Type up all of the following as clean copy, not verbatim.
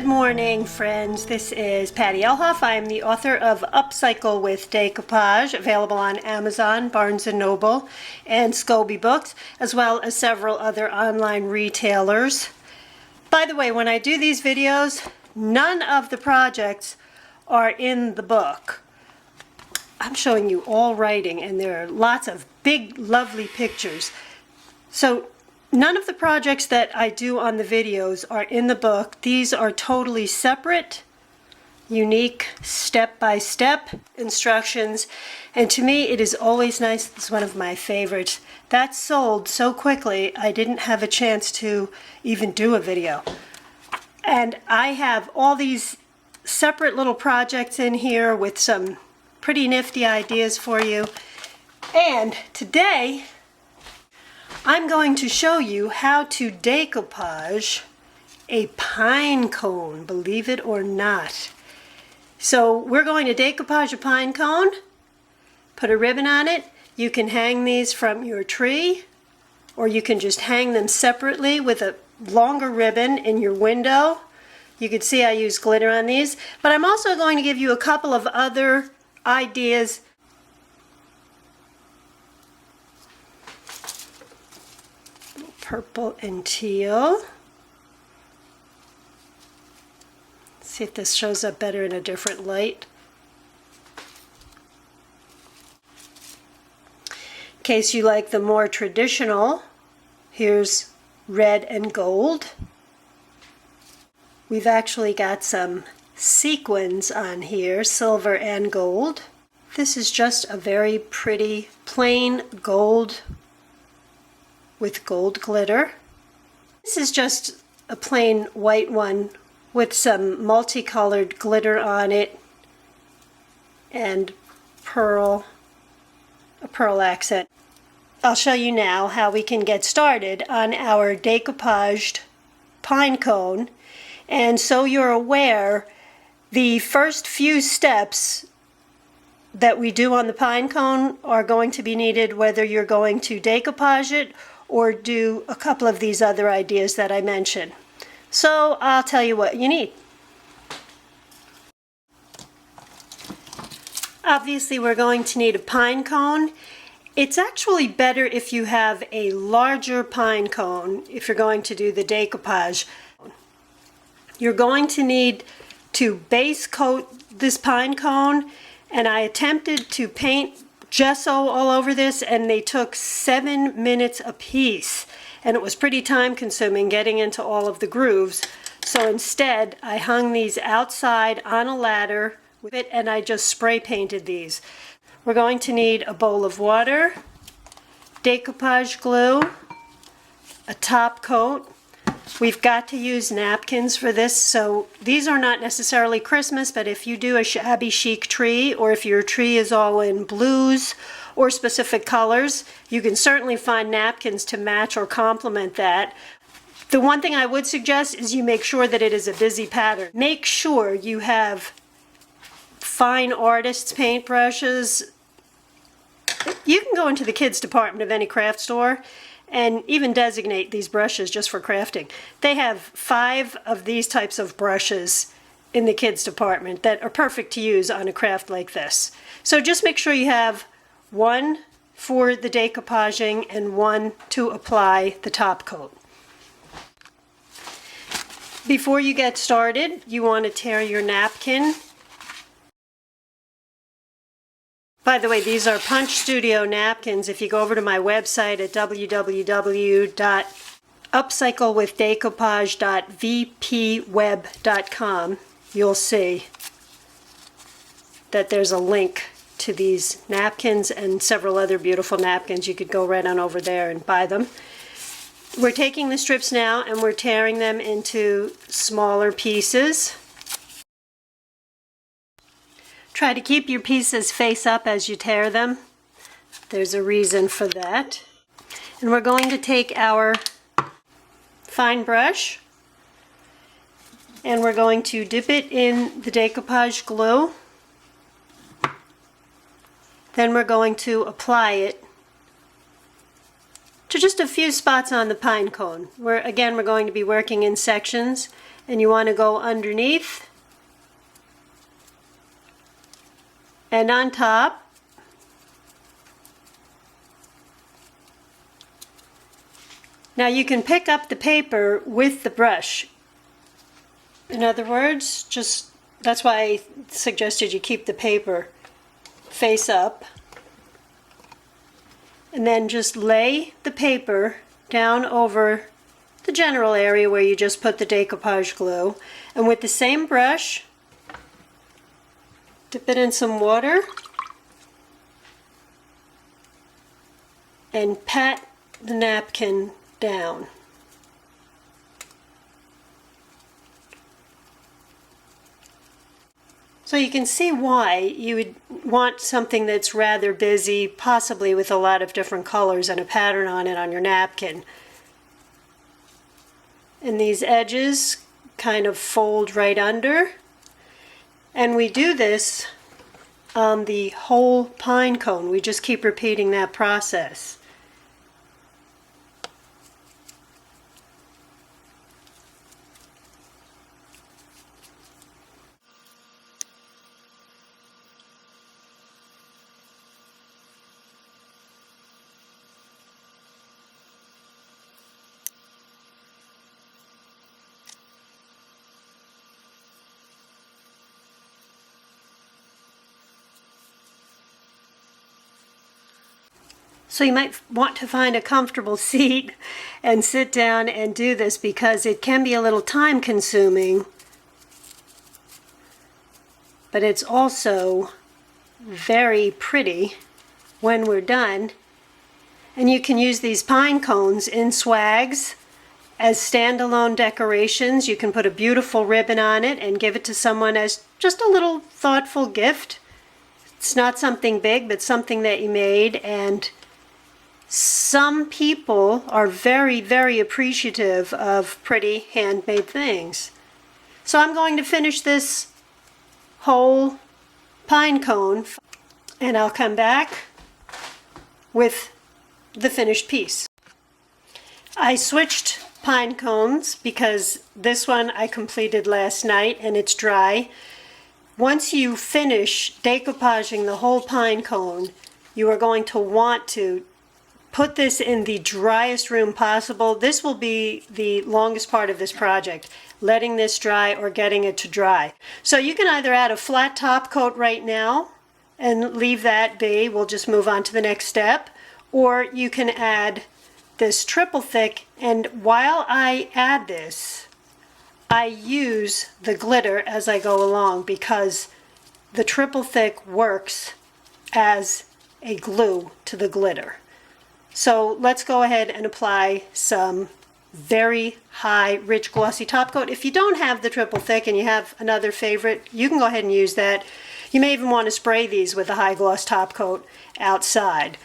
Good morning, friends. This is Patty Elhoff. I am the author of Upcycle with Decoupage, available on Amazon, Barnes & Noble, and Scobie Books, as well as several other online retailers. By the way, when I do these videos, none of the projects are in the book. I'm showing you all writing, and there are lots of big, lovely pictures. So none of the projects that I do on the videos are in the book. These are totally separate, unique, step-by-step instructions. And to me, it is always nice. It's one of my favorites. That sold so quickly, I didn't have a chance to even do a video. And I have all these separate little projects in here with some pretty nifty ideas for you. And today, I'm going to show you how to decoupage a pine cone, believe it or not. So we're going to decoupage a pine cone, put a ribbon on it. You can hang these from your tree, or you can just hang them separately with a longer ribbon in your window. You can see I use glitter on these, but I'm also going to give you a couple of other ideas. Purple and teal. See if this shows up better in a different light. In case you like the more traditional, here's red and gold. We've actually got some sequins on here, silver and gold. This is just a very pretty plain gold with gold glitter. This is just a plain white one with some multicolored glitter on it and a pearl accent. I'll show you now how we can get started on our decoupaged pine cone. And so you're aware, the first few steps that we do on the pine cone are going to be needed whether you're going to decoupage it or do a couple of these other ideas that I mentioned. So I'll tell you what you need. Obviously we're going to need a pine cone. It's actually better if you have a larger pine cone if you're going to do the decoupage. You're going to need to base coat this pine cone, and I attempted to paint gesso all over this, and they took 7 minutes a piece, and it was pretty time consuming getting into all of the grooves. So instead I hung these outside on a ladder with it, and I just spray painted these. We're going to need a bowl of water, decoupage glue, a top coat. We've got to use napkins for this, so these are not necessarily Christmas, but if you do a shabby chic tree, or if your tree is all in blues or specific colors, you can certainly find napkins to match or complement that. The one thing I would suggest is you make sure that it is a busy pattern. Make sure you have fine artist's paintbrushes. You can go into the kids department of any craft store and even designate these brushes just for crafting. They have 5 of these types of brushes in the kids department that are perfect to use on a craft like this. So just make sure you have one for the decoupaging and one to apply the top coat. Before you get started, you want to tear your napkin. By the way, these are Punch Studio napkins. If you go over to my website at www.upcyclewithdecoupage.vpweb.com, you'll see that there's a link to these napkins and several other beautiful napkins. You could go right on over there and buy them. We're taking the strips now and we're tearing them into smaller pieces. Try to keep your pieces face up as you tear them. There's a reason for that. And we're going to take our fine brush and we're going to dip it in the decoupage glue. Then we're going to apply it to just a few spots on the pine cone. We're going to be working in sections, and you want to go underneath and on top. Now you can pick up the paper with the brush. In other words, that's why I suggested you keep the paper face up. And then just lay the paper down over the general area where you just put the decoupage glue. And with the same brush, dip it in some water and pat the napkin down. So you can see why you would want something that's rather busy, possibly with a lot of different colors and a pattern on it on your napkin. And these edges kind of fold right under. And we do this on the whole pine cone. We just keep repeating that process. So you might want to find a comfortable seat and sit down and do this because it can be a little time consuming, but it's also very pretty when we're done. And you can use these pine cones in swags as standalone decorations. You can put a beautiful ribbon on it and give it to someone as just a little thoughtful gift. It's not something big, but something that you made, and some people are very, very appreciative of pretty handmade things. So I'm going to finish this whole pine cone and I'll come back with the finished piece. I switched pine cones because this one I completed last night and it's dry. Once you finish decoupaging the whole pine cone, you are going to want to put this in the driest room possible. This will be the longest part of this project, letting this dry or getting it to dry. So you can either add a flat top coat right now and leave that be. We'll just move on to the next step. Or you can add this triple thick, and while I add this, I use the glitter as I go along because the triple thick works as a glue to the glitter. So let's go ahead and apply some very high, rich, glossy top coat. If you don't have the triple thick and you have another favorite, you can go ahead and use that. You may even want to spray these with a high gloss top coat outside.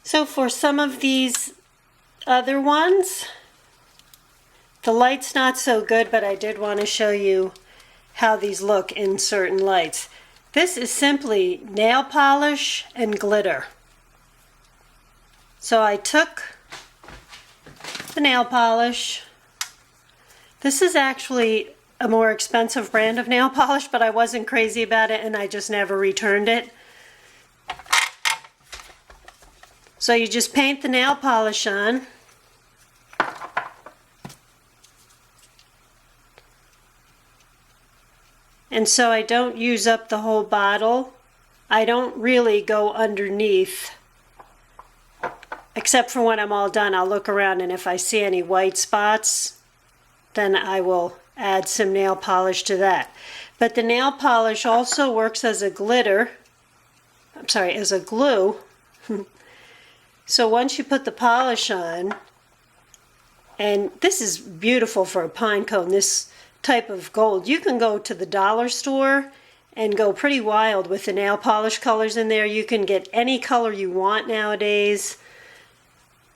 So for some of these other ones, the light's not so good, but I did want to show you how these look in certain lights. This is simply nail polish and glitter. So I took the nail polish. This is actually a more expensive brand of nail polish, but I wasn't crazy about it and I just never returned it. So you just paint the nail polish on. And so I don't use up the whole bottle. I don't really go underneath, except for when I'm all done. I'll look around, and if I see any white spots, then I will add some nail polish to that. But the nail polish also works as a glitter, as a glue. So once you put the polish on, and this is beautiful for a pine cone, this type of gold. You can go to the dollar store and go pretty wild with the nail polish colors in there. You can get any color you want nowadays,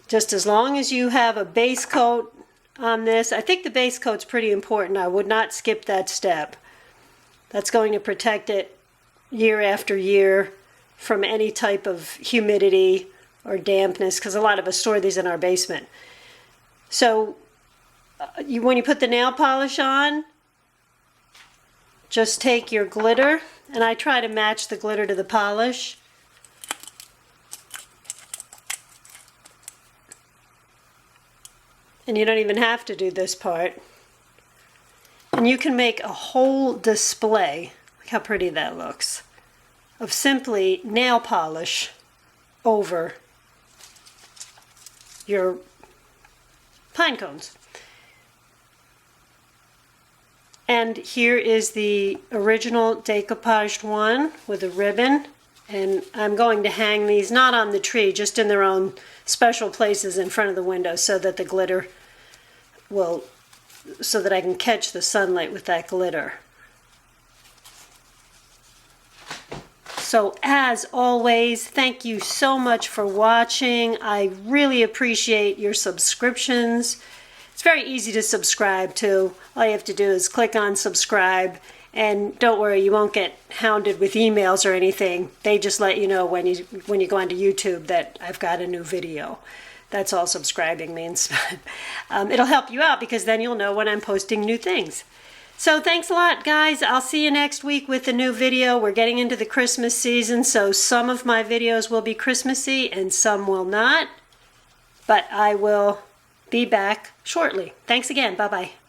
just as long as you have a base coat on this. I think the base coat's pretty important. I would not skip that step. That's going to protect it year after year from any type of humidity or dampness, because a lot of us store these in our basement. So when you put the nail polish on, just take your glitter, and I try to match the glitter to the polish. And you don't even have to do this part. And you can make a whole display, look how pretty that looks, of simply nail polish over your pine cones. And here is the original decoupaged one with a ribbon, and I'm going to hang these not on the tree, just in their own special places in front of the window, so that the glitter will, so that I can catch the sunlight with that glitter. So as always, thank you so much for watching. I really appreciate your subscriptions. It's very easy to subscribe to. All you have to do is click on subscribe, and don't worry, you won't get hounded with emails or anything. They just let you know when you go onto YouTube that I've got a new video. That's all subscribing means. It'll help you out because then you'll know when I'm posting new things. So thanks a lot, guys. I'll see you next week with a new video. We're getting into the Christmas season, so some of my videos will be Christmassy and some will not. But I will be back shortly. Thanks again. Bye-bye.